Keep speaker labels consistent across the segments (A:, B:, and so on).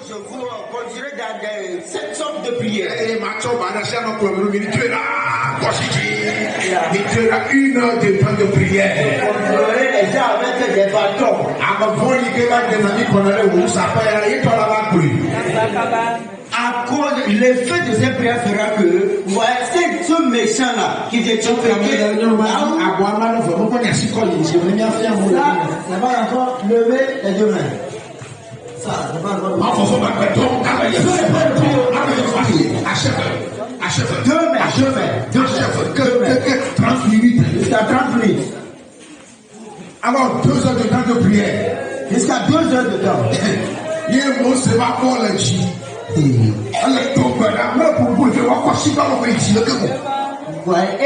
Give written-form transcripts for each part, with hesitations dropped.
A: je vous conduirai dans cette sorte de prière.
B: Tu auras 1 heure de temps de prière.
A: Contrôler les gens avec des bâtons. À cause, l'effet de cette prière fera que, voilà, c'est ce méchant-là qui dit tu fais ça va encore lever les deux mains. Ça va encore achève. 2 mains.
B: 30 minutes.
A: Jusqu'à 30 minutes.
B: Alors 2 heures de temps de prière.
A: Jusqu'à 2 heures de temps.
B: Il y a un mot, c'est pas pour le chi. Et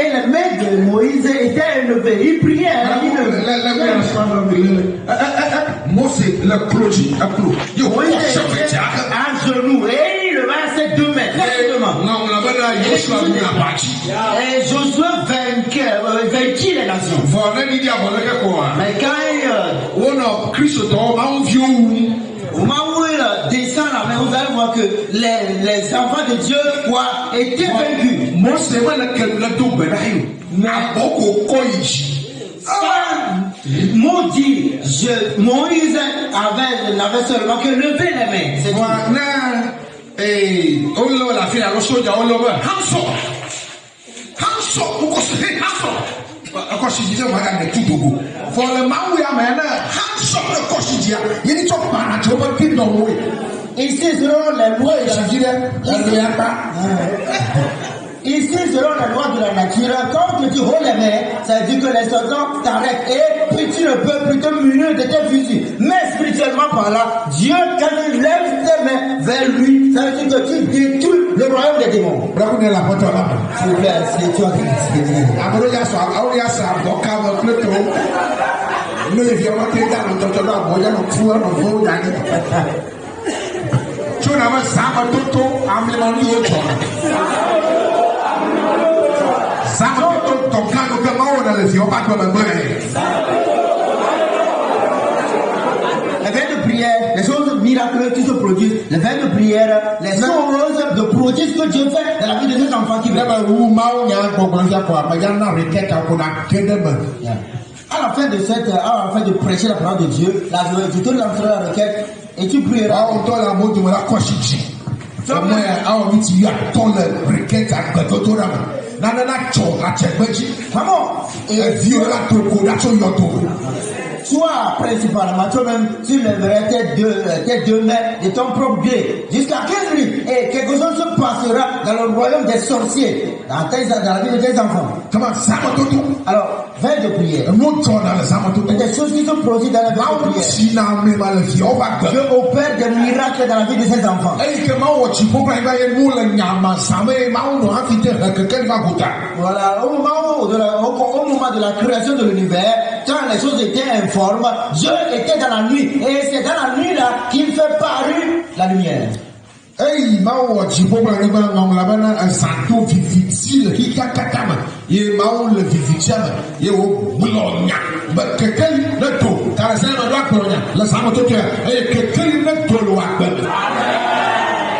B: les
A: mains de Moïse étaient élevées. Il priait.
B: Moïse, le clocher,
A: Moïse était à genoux et il levait ses 2 mains. Et Josué vainquit les nations. Mais quand au moment où il descend la main, vous allez voir que les enfants de Dieu étaient vaincus. Maudit, Moïse n'avait seulement que levé les mains. C'est tout. Ici selon les lois Ici, selon la loi de la nature, quand tu haut les mains, ça veut dire que les soldats t'arrêtent et puis tu ne peux plutôt munir de tes fusils. Mais spirituellement parlant, Dieu, quand il lève tes mains vers lui, ça veut dire que tu détruis le royaume des démons. S'il vous plaît, c'est toi qui dis. Les veilles de prière, les choses miraculeuses qui se produisent, les veilles de prière, les choses de prodiges que Dieu fait dans la vie de ses enfants qui veulent. À la fin de prêcher la parole de Dieu, tu te lanceras la requête et tu prieras. Toi, principalement, toi-même, tu lèverais tes deux mains de ton propre gré jusqu'à 15 minutes et quelque chose se passera dans le royaume des sorciers, dans la vie de tes enfants. Alors, veille de prière. Et des choses qui sont produites dans la vie de prière. Dieu opère des miracles dans la vie de ses enfants. Voilà, au moment de la création de l'univers, quand les choses étaient informes, Dieu était dans la nuit. Et c'est dans la nuit là qu'il fait paru la lumière.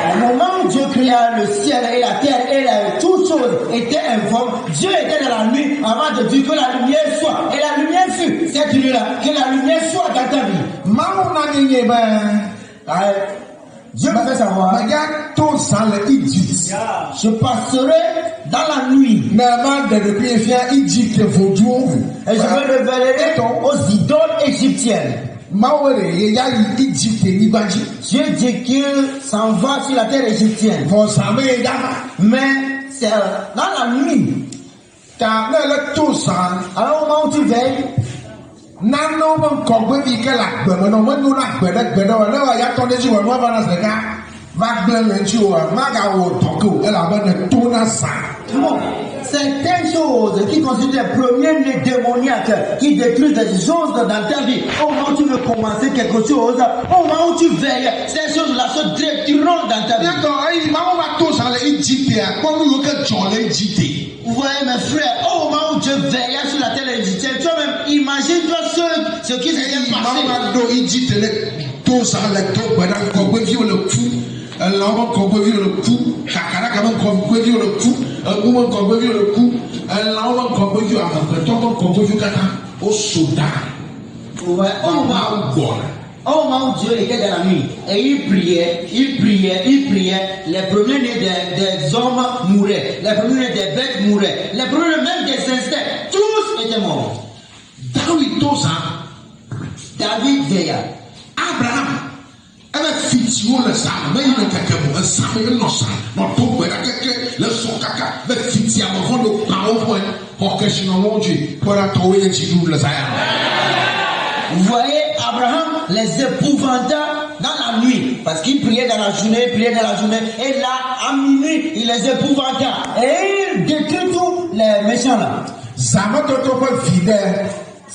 A: Au moment où Dieu créa le ciel et la terre et toutes choses étaient informes, Dieu était dans la nuit avant de dire que la lumière soit. Et la lumière fut cette nuit-là, que la lumière soit dans ta vie. Dieu m'a fait savoir. Je passerai dans la nuit. Et je me révélerai aux idoles égyptiennes. Dieu dit qu'il s'en va sur la terre égyptienne. Mais c'est dans la nuit. Alors au moment où tu veilles, certaines choses qui constituent les premiers nés démoniaques qui détruisent des choses dans ta vie, au moment où tu veux commencer quelque chose, au moment où tu veilles, ces choses-là se détruiront dans ta vie. Vous voyez mes frères, au moment où Dieu veillait sur la terre égyptienne, toi-même, imagine-toi ce qui s'est passé.
B: l'homme qu'on peut vivre le coup, Kakara qu'on peut vivre le coup, un woman qu'on peut vivre le coup, un l'homme qu'on peut vivre un temps qu'on peut vivre Kaka, au soldat.
A: Au moment où Dieu était dans la nuit, et il priait. Les premiers-nés des hommes mouraient, les premiers-nés des bêtes mouraient, les premiers même des insectes, tous étaient morts. David veilla.
B: Abraham, avec fitio le sang, mais il ne caca un sang, il n'en sang, non tout, mais le son caca, avec fitia, mon fond de parole point, pour que je n'en mange, pour la trouver un petit bout le sang.
A: Vous voyez, Abraham les épouvanta dans la nuit, parce qu'il priait dans la journée, et là, à minuit, il les épouvanta, et il détruit tous les méchants là.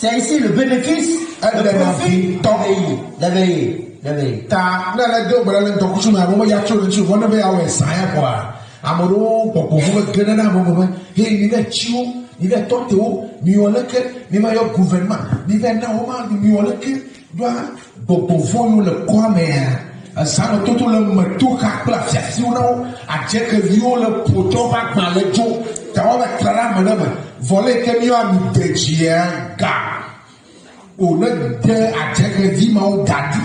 A: C'est ici le bénéfice de profit d'éveiller.
B: Ta na la do bra le to ku ma mo ya cho chu wona be ya we sa ya kwa amoro ko gena na mo he ni na chiu ni na to teo ni wona ke ni ma yo gouvernement ni na o ma ni wona ke doa fo yo le kwa me sa no to le me to ka pla sia si o na a je ke yo le poto ba pa le jo ta o ba klara me na me voler ke mi a mi de chia ga o le de a je ke vi ma o dadi.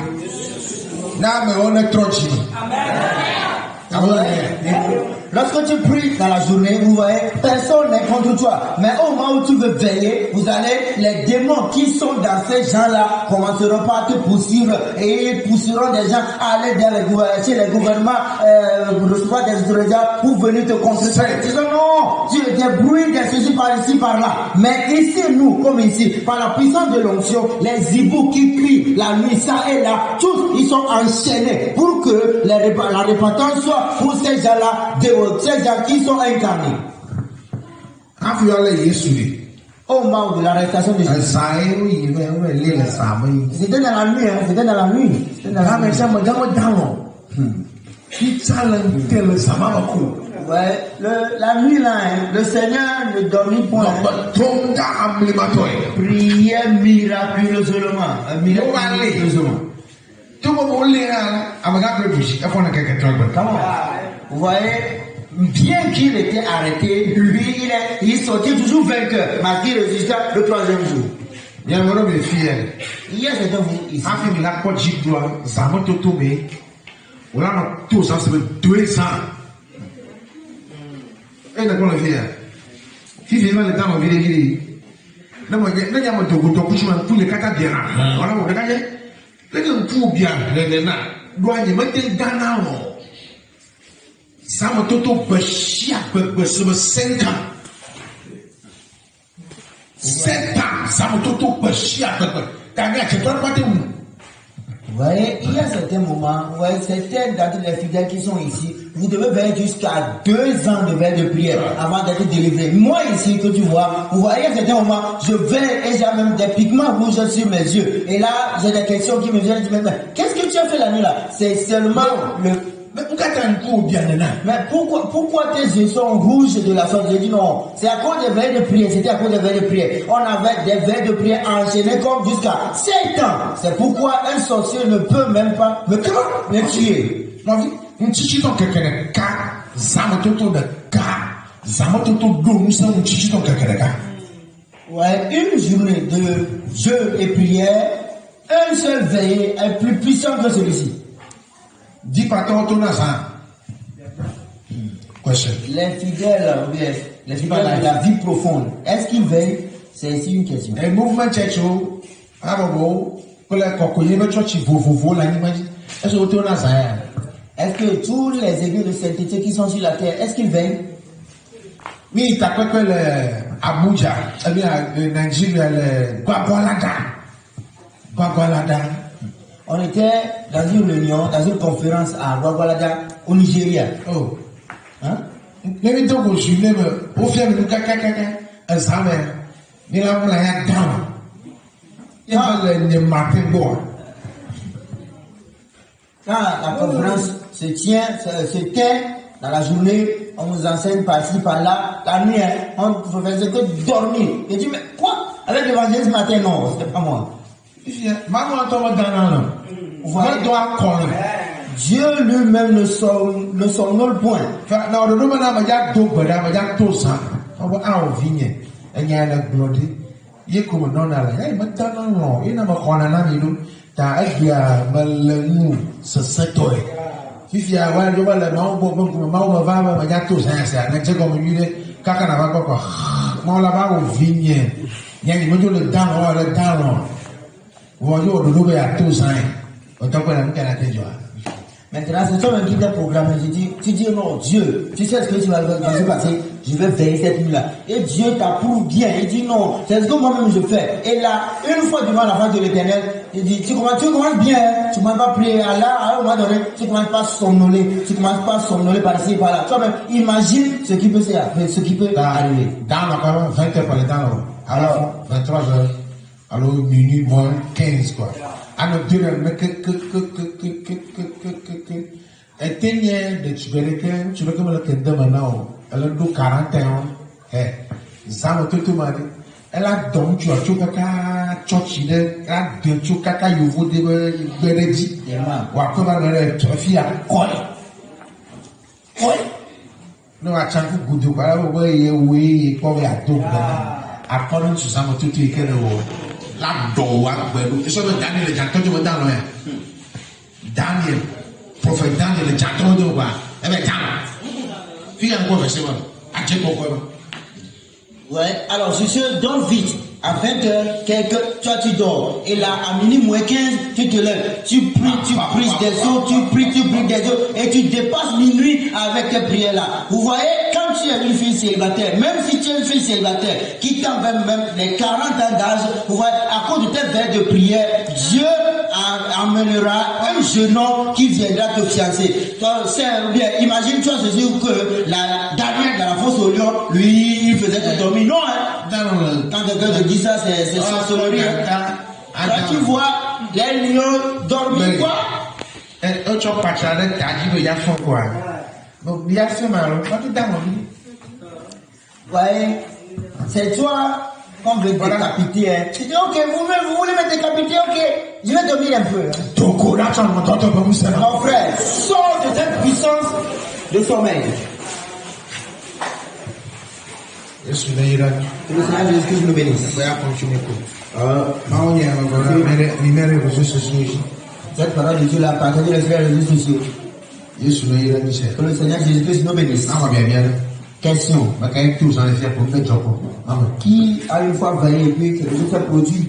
A: Lorsque tu pries dans la journée, vous voyez, personne n'est contre toi. Mais au moment où tu veux veiller, vous allez, les démons qui sont dans ces gens-là commenceront par te poursuivre et ils pousseront des gens à aller chez les gouvernements, recevoir des autorités pour venir te contrer. Ils disent non, tu es des bruits, des ceci par ici, par là. Mais ici, nous, comme ici, par la puissance de l'onction, les hiboux qui crient la nuit, ça et là, tous, ils sont enchaînés pour que la repentance soit pour ces gens-là, ces gens qui sont incarnés. Au moment de l'arrestation de Jésus. C'était dans la nuit, c'était dans la nuit. Ouais, la nuit là, le Seigneur ne dormit point. Priait miraculeusement. Vous voyez, bien qu'il était arrêté, lui, il sortait toujours vainqueur, mais il résista le troisième jour. Il y a certains vous ici. Vous voyez, il y a certains moments, vous voyez, certains d'entre les fidèles qui sont ici, vous devez veiller jusqu'à 2 ans de veille de prière avant d'être délivré. Moi ici, que tu vois, vous voyez, à certains moments, je veille et j'ai même des pigments rouges sur mes yeux. Et là, j'ai des questions qui me viennent, je me dis, mais qu'est-ce que tu as fait la nuit là? C'est seulement le... Mais pourquoi tes yeux sont rouges de la sorte? J'ai dit non, c'est à cause des veilles de prière, c'était à cause des veilles de prière. On avait des veilles de prière enchaînées comme jusqu'à 7 ans. C'est pourquoi un sorcier ne peut même pas me tuer. Ouais, une journée de jeûne et prière, un seul veillée est plus puissant que celui-ci.
B: Dis pas ton question.
A: Les fidèles, les fidèles de la vie profonde, est-ce qu'ils veillent? C'est ici une question.
B: Et mouvement church,
A: est-ce que tous les églises de sainteté qui sont sur la terre, est-ce qu'ils veillent?
B: Oui, t'as quoi que le Abuja, eh bien, le Nigeria, le Gwagwalada.
A: On était dans une réunion, dans une conférence à Gwagwalada, au Nigeria.
B: Oh.
A: Hein?
B: Let me talk with you, never. Ofia me kaka as hammer. Nila mula ya down. Il Martin Bois.
A: Quand la conférence se tient, dans la journée, on nous enseigne par-ci, par-là, la nuit, on ne faisait que dormir. Et dit, mais quoi? Avec l'évangile ce matin, non, c'était pas moi.
B: Maman, toi, dans vous voyez, toi,
A: Dieu lui-même ne somnole point.
B: Non, le nom de Dieu, Bada, tout ça. On va en vigner. Et il y a la gloire. Il y a comme non à la. Il m'a dit non, il n'a pas qu'on a un ami. T'as aidé à me ce secteur. Si tu as vu le maman va tout ça, c'est comme une idée. Quand on a quoi, moi là-bas au vigner. Il y a une le dans. Voyons le nouveau à tout ça. On t'a pas la même.
A: Maintenant, c'est toi-même qui t'a programmé. Tu dis non, Dieu, tu sais ce que tu vas passer. Je vais veiller cette nuit-là. Et Dieu t'approuve bien. Il dit non, c'est ce que moi-même je fais. Et là, une fois devant la face de l'Éternel, il dit tu commences bien. Tu ne commences pas à prier à là, à un moment donné, tu ne commences pas à somnoler. Tu ne commences pas à somnoler par-ci, par-là. Toi-même, imagine ce qui peut arriver.
B: Dans la 20 heures par le temps, alors 23 heures, alors minuit moins 15 quoi. Alors Dieu éteignez de tu veux que le kende maintenant, elle a 40 ans, ça me tout m'a dit. Elle a donc tu as tout caca, chochi de, elle a deux tout caca, you vous dit, ou après ma fille a quoi? Non, à chaque coup de voilà, oui, pour la tout, à prendre sur ça me tout est qu'elle la doa pẹ̀lú ìṣòro Daniel ìjàntọ́ tí wọ́n dá lọ yẹn Daniel prophet Daniel ìjàntọ́ tí wọ́n wà ẹ̀bẹ̀ dáná fíyà ń kọ́ fẹ̀ sí wọn àjẹpọ̀ kọ́ wọn.
A: Ouais, alors sur ce, donne vite. À 20h, toi tu dors. Et là, à minuit moins 15, tu te lèves. Tu pries des eaux, tu pries des eaux. Et tu dépasses minuit avec tes prières là. Vous voyez, quand tu es une fille célibataire, même si tu es une fille célibataire, qui t'en même les 40 ans d'âge, vous voyez, à cause de tes veilles de prière, Dieu amènera un jeune homme qui viendra te fiancer. Toi, c'est bien. Imagine-toi ceci que la dernière dans la fosse au lion, lui, il faisait te dormir. Non, hein. Quand quelqu'un te dit ça, c'est sorcellerie. Toi, tu vois, les lions dorment quoi?
B: Et tu as pas chargé, tu as dit, il y a son quoi? Donc, il y a ce mal, pas tout dans mon vie.
A: Ouais, c'est toi qu'on veut décapiter. Hein. Tu dis, ok, vous voulez me décapiter, ok, je vais dormir un peu.
B: Donc, là, tu as entendu pas vous ça.
A: Mon frère, sors de cette puissance de sommeil.
B: Je suis là.
A: Que le Seigneur Jésus-Christ nous bénisse.
B: Je vais continuer.
A: Cette parole de Dieu là, partagez le Seigneur Jésus-Christ.
B: Je suis là.
A: Que le Seigneur Jésus-Christ nous bénisse. Question. Qui a une fois veillé et puis quelque chose s'est produit